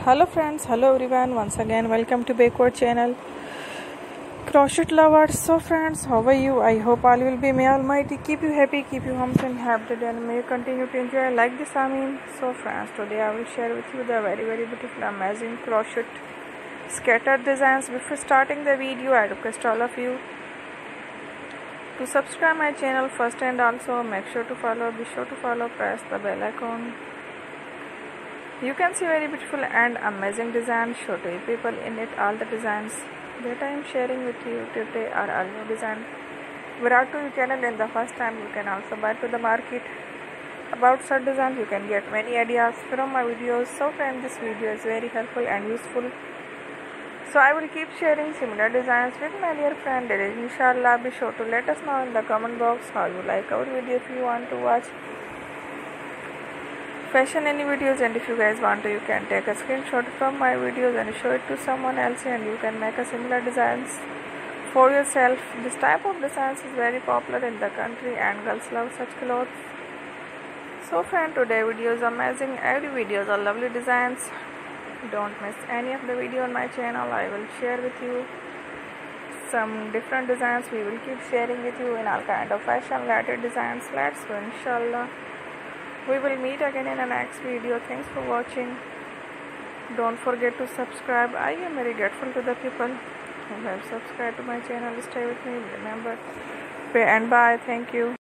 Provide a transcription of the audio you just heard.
Hello friends, hello everyone, once again welcome to Backward channel crochet lovers. So friends, how are you? I hope all will be, may almighty keep you happy, keep you home and happy, and may you continue to enjoy like this. So friends, today I will share with you the very beautiful amazing crochet scattered designs. Before starting the video, I request all of you to subscribe my channel first, and also be sure to follow, press the bell icon. You can see very beautiful and amazing designs. Show to you people in it. All the designs that I am sharing with you today are all new design. Brought to your channel in the first time. You can also buy to the market about such designs. You can get many ideas from my videos. So friends, this video is very helpful and useful. So I will keep sharing similar designs with my dear friend. Inshallah, be sure to let us know in the comment box how you like our video. If you want to watch fashion any videos, and if you guys want to, you can take a screenshot from my videos and show it to someone else, and you can make a similar designs for yourself. This type of designs is very popular in the country and girls love such clothes. So friend, today video is amazing. Every videos are lovely designs. Don't miss any of the video on my channel. I will share with you some different designs. We will keep sharing with you in all kind of fashion related designs. Let's go, inshallah. We will meet again in the next video. Thanks for watching. Don't forget to subscribe. I am very grateful to the people who have subscribed to my channel. Stay with me. Remember, pray and bye. Thank you.